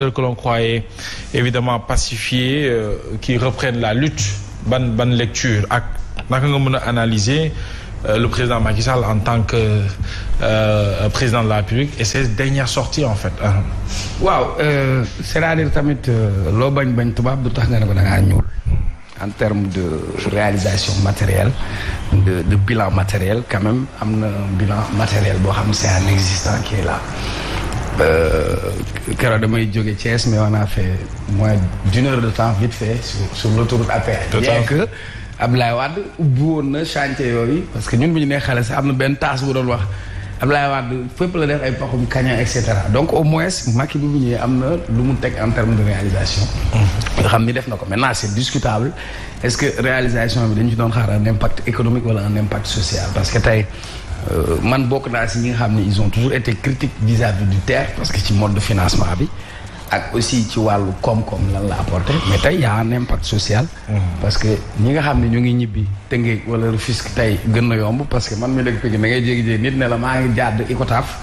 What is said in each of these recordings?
que l'on croyait évidemment pacifiés qui reprennent la lutte ban lecture ak naka nga mën a analyser le président Macky Sall en tant que président de la République et ses dernières sorties en fait. waaw c'est-à-dire tamit loo bañ tubaab du tax nga ne ko da ngaa ñuul en termes de réalisation matérielle de bilan matériel quand même am na bilan matériel boo xam ne c'est un existant qui est là. keroog damay jóge Thiès mais on a fait moins d'une heure de temps vite fait sur l'autoroute à péage. bien que Abdoulaye Wade ubbi woon na chantier yooyu parce que ñun bu ñu nee xale sax am na benn taas bu doon wax Abdoulaye Wade fépp la def ay paxum kaña et cetera donc au moins Macky bi bu ñëwee am na lu mu teg en termes de réalisation. nga xam ni def na ko maintenant c'est discutable est-ce que réalisation bi dañu ci doon xaar un impact économique wala un impact social parce que tey. man bokk naa si ñi nga xam ne ils ont toujours été critiques vis-à-vis du TER parce que ci mode de financement bi ak aussi ci wàllu koom-koom lan la apporté mais tey y a un impact social. parce que ñi nga xam ne ñu ngi ñibbi Tëngéej wala Rufisque tey gën na yomb parce que man mi dëkk Pikine da ngay jéegi-jéegi nit ne la maa ngi jàdd Icotaf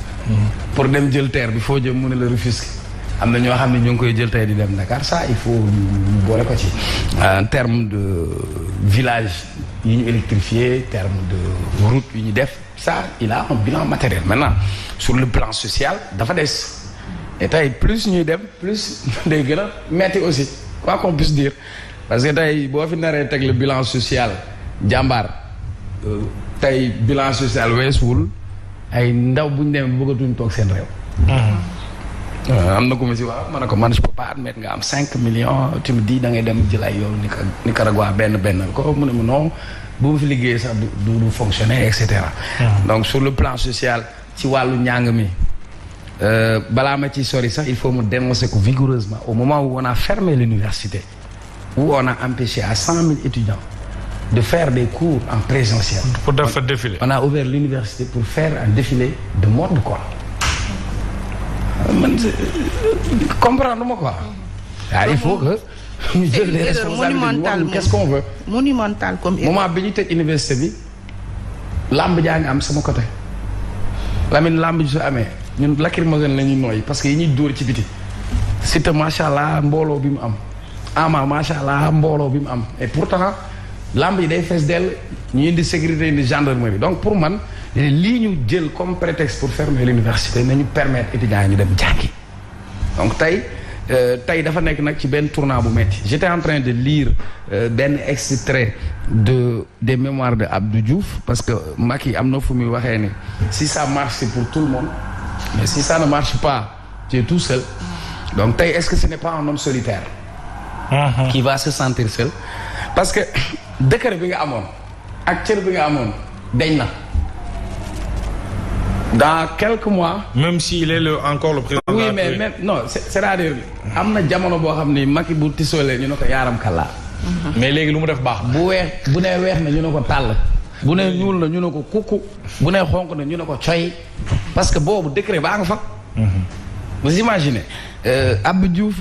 pour dem jël TER bi foo jëm mu ne la Rufisque am na ñoo xam ne ñu ngi koy jël tey di dem Dakar ça il faut ñu boole ko ci en terme de village yi ñu électrifié terme de route yi ñu def ça il a un bilan matériel maintenant sur le plan social dafa des et tey plus ñuy dem plus day gën a metti aussi quoi qu'on puisse dire parce que tey boo fi naree teg le bilan social jàmbaar tey bilan social weesuwul ay ndaw buñ demee bëggatuñ toog seen réew. am na ko ma si waaw ma ne ko man je peux pas admettre nga am 5 millions tu me dis da ngay dem jël ay yow Nicaragua benn ko mu ne ma non bu ma fi liggéeyee sax du fonctionner et cetera. donc sur le plan social ci wàllu njàng mi balaa ma ci sori sax il faut me dénoncer ko vigoureusement au moment où on a fermé l'université où on a empêché à 100 000 étudiants de faire des cours en présentiel. pour def fa défilé. on a ouvert l'université pour faire un défilé de mode quoi. man comprendre ma quoi. il faut que. ñu jël les responsabilités qu'est-ce qu'on veut. monumental comme moment bi ñu tëj université bi làmb jaa ngi am sama côté Lamine làmb ji su amee ñun lacrymogène la ñuy nooy parce que yi ñuy dóor ci biti Siteu macha allah mbooloo bi mu am Ama macha allah mbooloo bi mu am et pourtant làmb ji day fees dell ñu indi sécurité indi gendarmerie donc pour man lii ñu jël comme prétexte pour fermer l'université nañu permettre étudiants yi ñu dem jàngi donc tey dafa nekk nag ci benn tournant bu metti j'étais en train de lire benn extrait des mémoires de Abdou Diouf parce que Macky am na fu muy waxee ni si ça marche c'est pour tout le monde mais si ça ne marche pas tu es tout seul donc tey est-ce que ce n'est pas un homme solitaire qui va se sentir seul parce que décret bi nga amoon ak cër bi nga amoon dañ na dans quelques mois. même s'il est encore le président. oui mais même non c'est-à-dire am na jamono boo xam ni Macky bu tisoolee ñu ne ko yaaram kàllaa. mais léegi lu mu def baax. bu nee weex na ñu ne ko tàll. bu nee ñuul na ñu ne ko kukku. bu nee xonq na ñu ne ko coy. parce que boobu décret baa nga fa. vous imaginez Abdou Diouf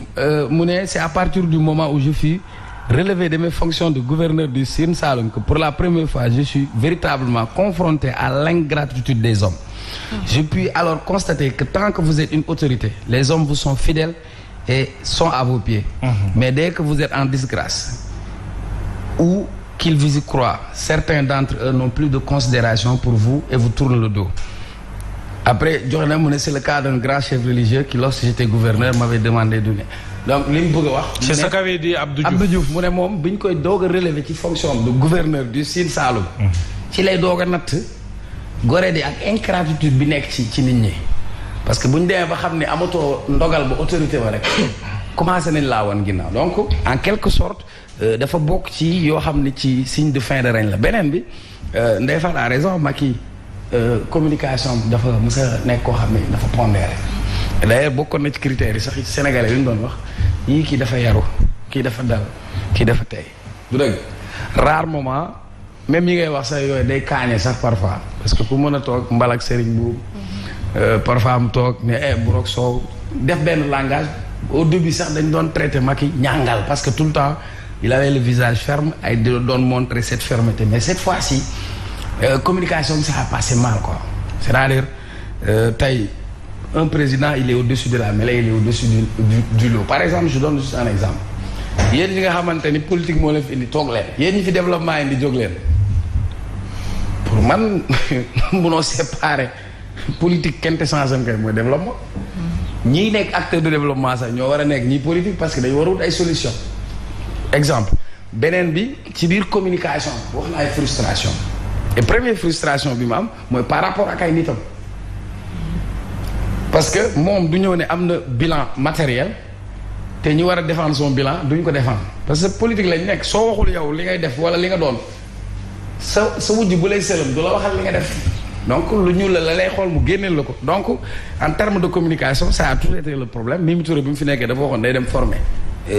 mu ne c'est à partir du moment où je fus relevé de mes fonctions de gouverneur du Sine Saloum que pour la première fois je suis véritablement confronté à l'ingratitude des hommes. Je puis alors constater que tant que vous êtes une autorité, les hommes vous sont fidèles et sont à vos pieds. Mais dès que vous êtes en disgrâce ou qu'ils vous y croient, certains d'entre eux n'ont plus de considération pour vous et vous tournent le dos. Après, c'est le cas d'un grand chef religieux qui, lorsque j'étais gouverneur, m'avait demandé de donner. Donc, c'est ce qu'avait dit Abdou Diouf. Abdou Diouf, moom biñ koy doog a relever ci fonction de gouverneur du Sine Saloum. ci lay doog a natt gore di ak ingratitude bi nekk ci nit ñi parce que bu ñu demee ba xam ne amatoo ndogal ba autorité ba rek commencé nañ laa woon ginnaaw donc en quelque sorte dafa bokk ci yoo xam ne ci signe de fin de règne la beneen bi Ndeye Fatou a raison Macky communication bi dafa mës a nekk koo xam ne dafa pondéré d'ailleurs bokkoon na ci critères yi sax ci Sénégalais yi ñu doon wax yii kii dafa yaru kii dafa dal kii dafa tey du dëgg rare moment même yi ngay wax sax yooyu day kaañe sax parfois parce que ku mën a toog mbalak sëriñ bu parfois mu toog ne bu roog soow def benn langage au début sax dañ doon traité Macky ñàngal parce que tout le temps il avait le visage ferme ay doon montrer cette fermeté mais cette fois-ci communication bi ça a passé mal quoi c'est-à-dire tey un président il est au-dessus de la mêlée, il est au-dessus du lot. Par exemple, je donne juste un exemple. yéen ñi nga xamante ni politique moo leen fi indi toog leen yéen ñi fi développement indi jóg leen pour man munoo séparer politique quintessence am kay mooy développement. ñii nekk acteur de développement sax ñoo war a nekk ñii politique parce que dañu war a wut ay solution exemple beneen bi ci biir communication wax na ay frustration et première frustration bi ma am mooy par rapport ak ay nitam parce que moom du ñëw ne am na bilan matériel te ñi war a défendre son bilan duñ ko défendre parce que politique lañ nekk soo waxul yow li ngay def wala li nga doon sa wujj bu lay sëlam du la waxal li nga def donc lu ñu la lay xool mu génneel la ko donc en termes de communication ça a toujours été le problème Mimi Touré bi mu fi nekkee dafa waxoon day dem former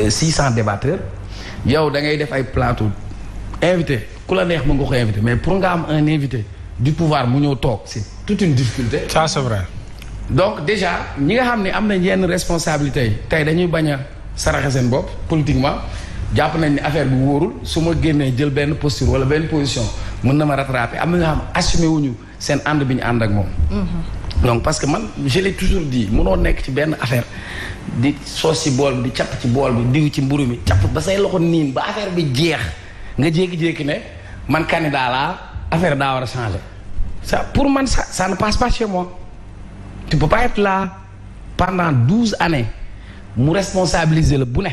600 débatteurs yow da ngay def ay plateau invité ku la neex mën nga ko invité mais pour nga am un invité du pouvoir mu ñëw toog c'est toute une difficulté. Ça c'est vrai. donc déjà ñi nga xam ne am nañ yenn responsabilités yi tey dañuy bañ a saraxe seen bopp politiquement jàpp nañ ni affaire bi wóorul su ma génnee jël benn posture wala benn position mën na ma rattraper am na nga xam assumé wuñu seen ànd bi ñu ànd ak moom. donc parce que man je l'ai toujours dit mënoo nekk ci benn affaire di soos ci bool bi di capp ci bool bi diw ci mburu mi capp ba say loxo niin ba affaire bi jeex nga jékki-jékki ne man candidat laa affaire daa war a changer ça pour man ça ne passe pas chez moi. Tu peux pas être là pendant 12 années mu responsabiliser la bu ne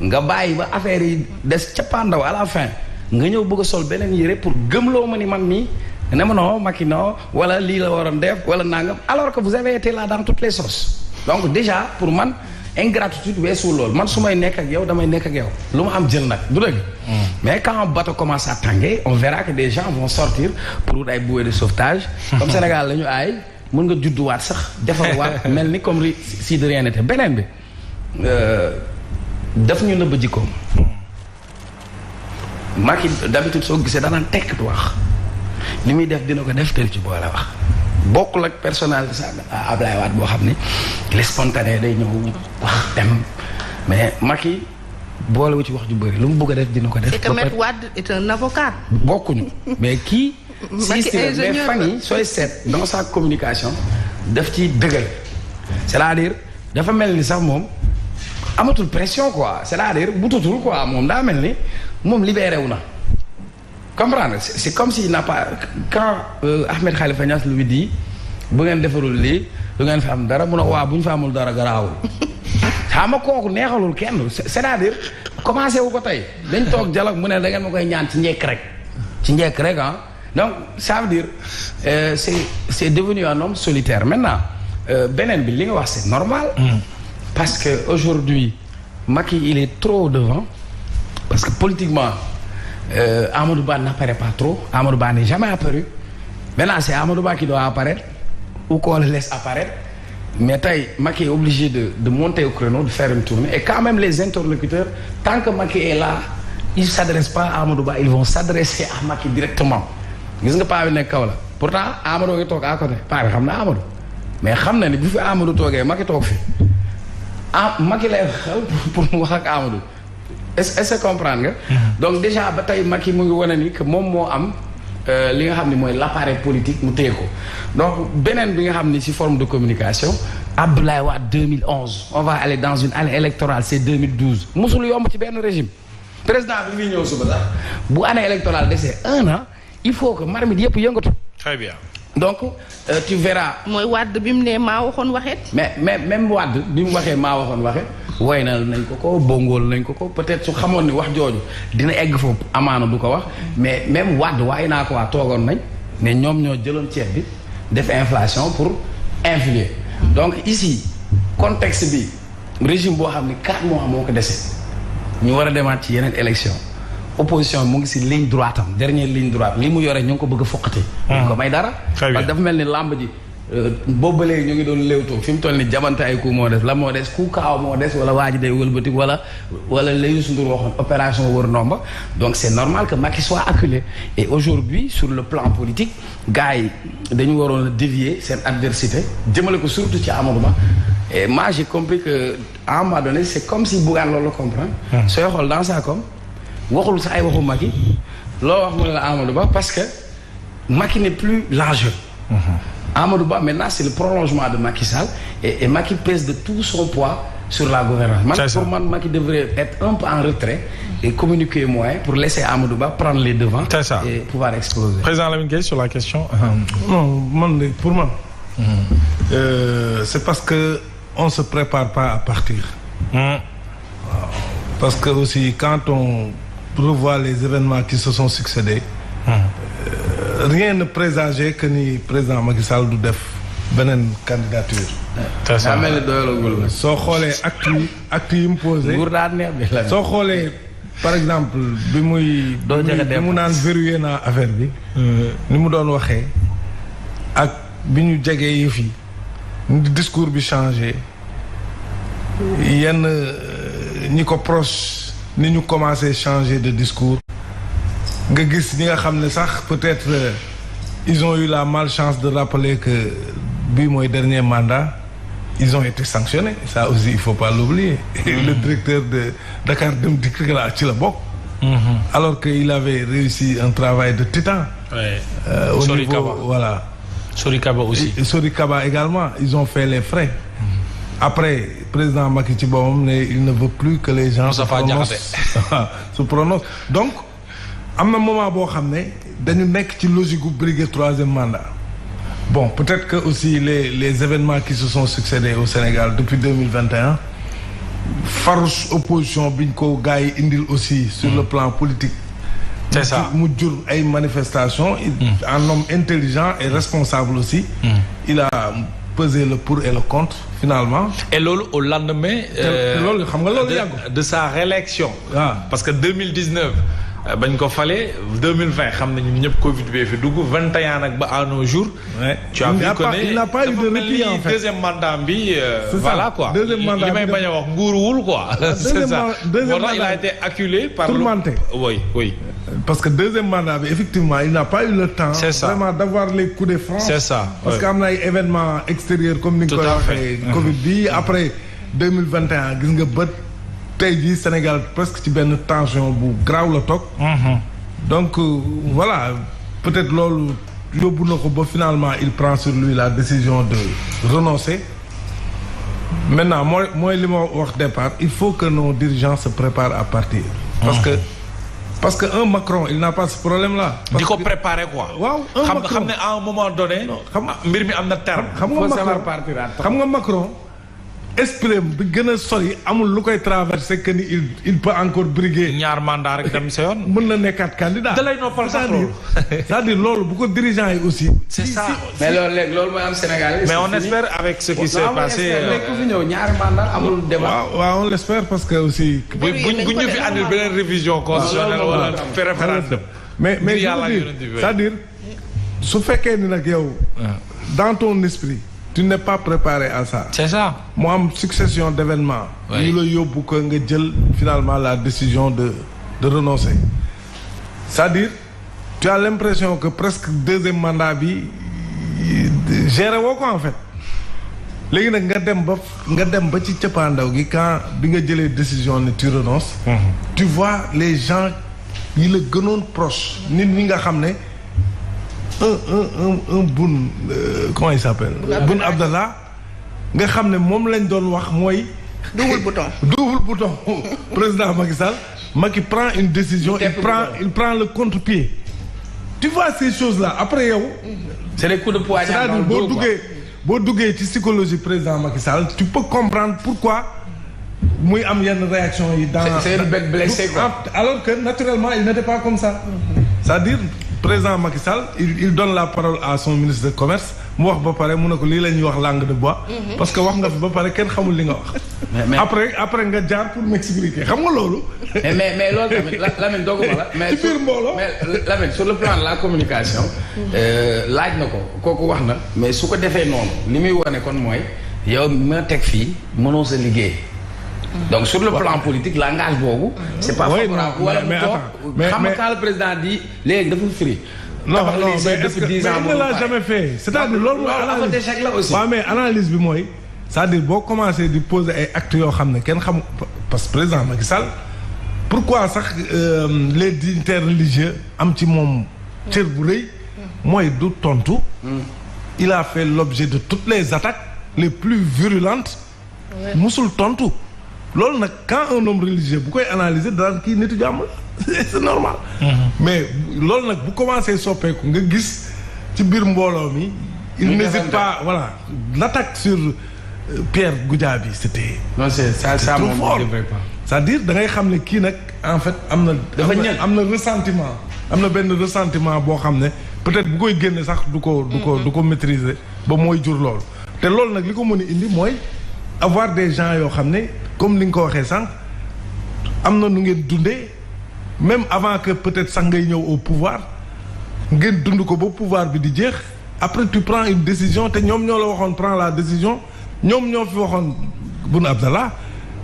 nga bàyyi ba affaire yi des cappaandaw à la fin nga ñëw bëgg a sol beneen yére pour gëmloo ma ni man mii ne ma non Macky non wala lii la waroon def wala nangam alors que vous avez été là dans toutes les sauces donc déjà pour man ingratitude weesuwul loolu man su may nekk ak yow damay nekk ak yow lu ma am jël nag du dëgg mais quand un bateau commence à tanguer on verra que des gens vont sortir pour ay bouées de sauvetage comme Sénégal la ñu aay mën nga judduwaat sax defarwaat mel ni comme si de rien n'était beneen bi daf ñu nëbb jikkoom Macky d'habitude soo gisee danaan tekk du wax li muy def dina ko def tel ci boole wax bokkul ak personnalité sax Ablaye Wade boo xam ni il est spontané day ñëw wax dem mais Macky boolewu ci wax ju bëri lu mu bëgg a def dina ko def. c'est que Maître Wade est un avocat. bokkuñu mais kii. Macky ingénieur mais fan yi sooy seet dans sa communication daf ci dëggal c'est-à-dire dafa mel ni sax moom amatul pression quoi c'est-à-dire butatul quoi moom daa mel ni moom libéré wu na comprendre c'est comme s'il n'a pas quand Ahmed Khalifa Niass lui dit bu ngeen defarul lii du ngeen fi am dara mun a waa bu ñu fa amul dara garaawul xam nga kooku neexalul kenn c'est-à-dire commencé wu ko tey dañ toog dialogue mu ne da ngeen ma koy ñaan ci njekk rek ah donc ça veut dire c'est devenu un homme solitaire maintenant beneen bi li nga wax c'est normal parce que aujourd'hui Macky il est trop devant parce que politiquement Amadou Ba n'apparaît pas trop Amadou Ba n'est jamais apparu maintenant c'est Amadou Ba qui doit apparaître ou qu'on le laisse apparaître mais tey Macky est obligé de monter au créneau de faire une tournée et quand même les interlocuteurs tant que Macky est là ils s'adressent pas à Amadou Ba ils vont s'adresser à Macky directement gis nga paa bi nekk kaw la pourtant Amadou ngi toog à côté paa bi xam na Amadou mais xam na ni bu fi Amadou toogee Macky toog fi Macky lay waxal pour mu wax ak Amadou est-ce que comprendre nga donc déjà ba tey Macky mu ngi wane ni que moom moo am li nga xam ne mooy l'appareil politique mu téye ko donc beneen bi nga xam ni ci forme de communication Abdoulaye Wade 2011 on va aller dans une année électorale c'est 2012 musul yomb ci benn régime président bi muy ñëw suba sax bu année électorale desee 1 an il faut que marmite yëpp yëngatu. Très bien. donc tu verras. mooy Wade bi mu ne maa waxoon waxeet. mais même Wade bi mu waxee maa waxoon waxeet woy na nañ ko bongool nañ ko peut-être su xamoon ni wax jooju dina egg foofu amaana du ko wax mais même Wade waaye naa ko waa toogoon nañ ne ñoom ñoo jëloon ceeb bi def inflation pour influer donc ici contexte bi régime boo xam ni 4 mois moo ko dese ñu war a demaat ci yeneen élection opposition mu ngi si ligne droite am dernière ligne droite li mu yore ñu ngi ko bëgg a foqati. ñu ko may dara. parce que dafa mel ni làmb ji boobu ba léegi ñu ngi doon léewtoo fi mu toll ni jamante ay coup moo des la moo des coup kaaw moo des wala waa ji day wëlbati wala la Youssou Ndour waxoon opération wër ndomba donc c'est normal que Macky soit acculé et aujourd'hui sur le plan politique gars yi dañu waroon a dévier seen adversité jëmale ko surtout ci Amadou Ba et moi j'ai compris que à un moment donné c'est comme si Bougane loolu la comprendre sooy xool dans ça comme waxul sa ay waxu Macky loo wax mu ne la Amadou Ba parce que Macky n'est plus l'enjeu Amadou Ba maintenant c'est le prolongement de Macky Sall et Macky pèse de tout son poids sur la gouvernance. Pour moi, Macky devrait être un peu en retrait et communiquer moins pour laisser Amadou Ba prendre les devants et pouvoir exploser. Président Lamine Gueye sur la question. Non, pour moi, c'est parce que on se prépare pas à partir. Parce que aussi quand on revoit les événements qui se sont succédés, rien ne présageait que ni président Macky Sall du def beneen candidature. soo xoolee acte yi mu posé. soo xoolee par exemple bi mu naan verrouillé naa affaire bi. ni mu doon waxee ak bi ñu jegee yëf yi discours bi changé yenn ñi ko proche ni ñu commencé changer de discours. nga gis ñi nga xam ne sax peut-être ils ont eu la malchance de rappeler que bii mooy dernier mandat ils ont été sanctionnés ça aussi il faut pas l'oublier. Le directeur de Dakar Dem Dikk la ci la bokk. Alors que il avait réussi un travail de titan. Au Sori niveau Kaba. voilà. Sori Kaba aussi. Sori Kaba également ils ont fait les frais. Après président Macky ci boppam ne il ne veut plus que les gens se prononcent donc am na moment boo xam ne dañu nekk ci logique gu briguer troisième mandat. Bon peut-être que aussi les événements qui se sont succédés au Sénégal depuis 2021 farouche opposition biñ ko gars yi indil aussi sur le plan politique. C'est ça mu jur ay manifestations. Un homme intelligent et responsable aussi. Il a pesé le pour et le contre finalement. Et loolu au lendemain. loolu xam nga loolu yàggu. de sa réélection. Parce que 2019. bañ ko falee 2020 xam nañu ñëpp Covid bi fi dugg 21 nag ba à nos jours. tu as vu que il n'a pas eu de répit en fait deuxième mandat bi. voilà quoi deuxième mandat li may bañ a wax nguuruwul quoi. c'est ça moo tax il a été acculé par tourmenté. oui. Parce que deuxième mandat bi effectivement il n'a pas eu le temps. C'est ça. Vraiment d'avoir les coups de France. C'est ça. Parce que am na ay événements extérieurs comme ni nga ko waxee. Covid bi après 2021 gis nga bët. tey jii Sénégal presque ci benn tension bu graaw la toog. Donc voilà peut-être loolu yóbbu na ko ba finalement il prend sur lui la décision de renoncer. Maintenant mooy li ma wax départ il faut que nos dirigeants se préparent à partir. Parce que un Macron il n'a pas ce problème-là. di ko préparer quoi. waaw un Macron xam ne à un moment donné. mbir mi am na terme. xam nga Macron. esprit bi gën a sori amul lu koy traversé que ni il peut encore briguer. ñaar mandat rek dem sa yoon. mën na nekkaat candidat. da lay noppal sax loolu. c'est-à-dire loolu bu ko dirigeant yi aussi. c'est ça mais loolu léegi loolu mooy am Sénégal. mais on espère avec ce qui s'est passé. ku fi ñëw ñaari mandat amul débat. waaw on l'espère parce que aussi. bu ñu fi andil beneen révision constitutionnelle wala référendum. mais c'est-à-dire su fekkee ni nag yow. dans ton esprit. tu n'es pas préparé à ça. C'est ça. mu am succession d'événements. ñu la yóbbu ko nga jël finalement la décision de renoncer. C'est-à-dire tu as l'impression que presque deuxième mandat bi géré woo ko en fait. léegi nag nga dem ba ci cëppaandaw gi quand bi nga jëlee décision ne tu renonces. Tu vois les gens yi la gënoon proche nit ñi nga xam ne. un Boun comment il s'appelle Boun Abdallah nga xam ne moom lañ doon wax mooy double bouton président Macky Sall Macky prend une décision il prend le contre-pied tu vois ces choses-là après yow c'est les coups de poignard c'est-à-dire boo duggee ci psychologie président Macky Sall tu peux comprendre pourquoi muy am yenn réaction yi dans c'est une bête blessée quoi. Alors que naturellement il n'était pas comme ça c'est-à-dire président Macky Sall il donne la parole à son ministre de commerce mu wax ba pare mu ne ko lii la ñuy wax langue de bois. parce que wax nga fi ba pare kenn xamul li nga wax. après nga jaar pour m'expliquer xam nga loolu. mais loolu tamit Lamine dogguma la. mais ci biir mbooloo mais Lamine sur le plan de la communication. laaj na ko kooku wax na. mais su ko defee noonu li muy wane kon mooy yow ma teg fii mënoo sa liggéey. donc sur le plan politique langage boobu. c'est pas favorable wala mu toog xam nga quand le président dit léegi dafa firi. non mais est-ce que il ne l'a jamais fait. c'est-à-dire loolu waaw mais analyse bi mooy c'est-à-dire boo commencé di poser ay actes yoo xam ne kenn xam parce que président Macky Sall pourquoi sax les dignitaires religieux am ci moom cër bu rëy mooy du tontu. il a fait l'objet de toutes les attaques les plus virulentes. musul tontu. loolu nag quand un homme religieux bu koy analyser daan kii nitu jàmm la c'est normal. mais loolu nag bu commencé soppeeku nga gis ci biir mbooloo mi. il n'hésite pas voilà l'attaque sur Pierre Goudiaby c'était. non c'est ça trop fort c'est-à-dire da ngay xam ne kii nag en fait am na. dafa am na ressentiment. am na benn ressentiment boo xam ne peut-être bu koy génne sax du ko maîtriser ba mooy jur loolu. te loolu nag li ko mën a indi mooy avoir des gens yoo xam ne comme li nga ko waxee sànq am na nu ngeen dundee même avant que peut-être sax ngay ñëw au pouvoir ngeen dund ko ba pouvoir bi di jeex après tu prends une décision te ñoom ñoo la waxoon prends la décision ñoom ñoo fi waxoon Boun Abdallah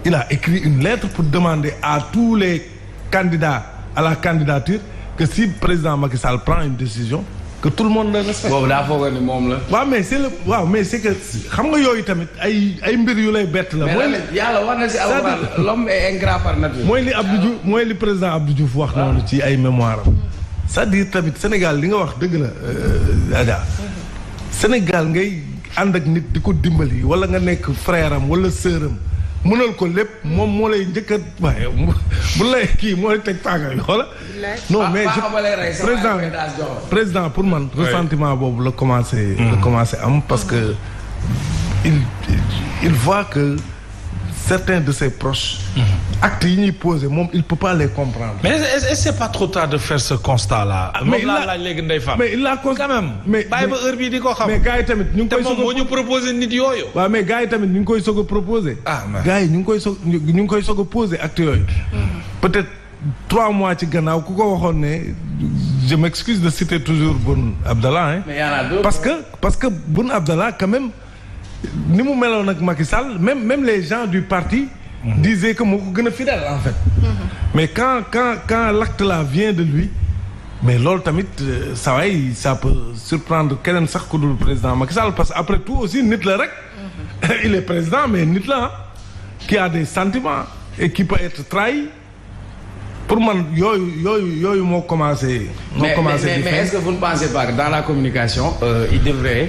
il a écrit une lettre pour demander à tous les candidats à la candidature que si président Macky Sall prend une décision que tout le monde le respecte. boobu daa foog ni moom la. waaw mais c'est que xam nga yooyu tamit ay mbir yu lay bett la. mooy yàlla war na si alxuraan l'homme est ingrat par nature. mooy li président Abdou Diouf wax noonu ci ay mémoire am. c'est-à-dire tamit Sénégal li nga wax dëgg la Adja. Sénégal ngay ànd ak nit di ko dimbali wala nga nekk frère am wala sœur am mënal ko lépp moom moo lay njëkk a waaye bu lay kii moo lay teg paaka yi xoola non mais président pour man ressentiment boobu la commencé am parce que il voit que certains de ses proches actes yi ñuy posé moom il peut pas les comprendre. mais est-ce que c'est pas trop tard de faire ce constat là. mais laa laaj léegi Ndeye Fane. mais il a quand même. mais bàyyi ba heure bii di ko xam. mais gars yi tamit ñu ngi koy soog a ñu proposé nit yooyu. waaw mais gars yi tamit ñu ngi koy soog a proposé. gars yi ñu ngi koy soog a posé actes yooyu. peut-être 3 mois ci gannaaw ku ko waxoon ne je m'excuse de citer toujours Boun Abdallah hein. mais y en a d'autres. parce que Boun Abdallah quand même ni mu meloon ak Macky Sall même les gens du parti. disait que moo ko gën a fidèle en fait. mais quand l'acte là vient de lui mais loolu tamit ça peut surprendre keneen sax ku dul président Macky Sall parce que après tout aussi nit la rek. il est président mais nit la qui a des sentiments et qui peut être trahi. pour man yooyu moo commencé. mais est-ce que vous ne pensez pas que dans la communication. il devrait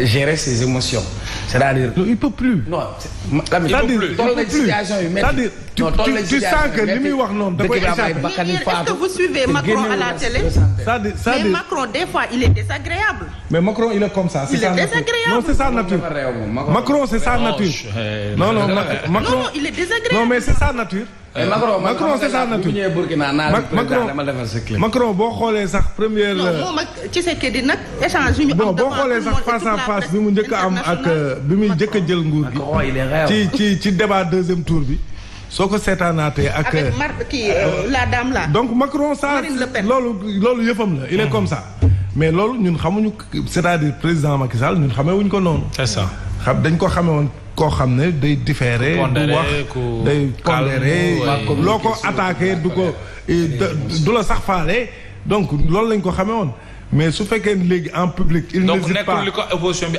gérer ses émotions. c'est-à-dire. non il peut plus. non c'est-à-dire toll na situation yu métti. tu sens que li muy wax noonu da koy échappé. est-ce que vous suivez Macron à la télé. mais Macron des fois il est désagréable. mais Macron il est comme ça. il est désagréable. non c'est sa nature. Macron c'est sa nature. non Macron non il est désagréable. non mais c'est sa nature. Macron c'est sa nature. Macron boo xoolee sax première. non moom ak Tshisekedi nag échange yu ñu am. bon boo xoolee sax face à face bi mu njëkk a am ak bi muy njëkk a jël nguur gi. ci débat deuxième tour bi. soo ko seetaanaatee ak. la dame là. donc Macron ça loolu yëfam la il est comme ça. mais loolu ñun xamuñu c'est-à-dire président Macky Sall ñun xamee wuñ ko noonu. c'est ça dañ ko xamee woon koo xam ne day différé. du wax day pondéré. loo ko attaqué du ko du la sax faale. donc loolu lañ ko xamee woon mais su fekkee léegi en public. il n'hésite pas donc nekkul li ko opposition bi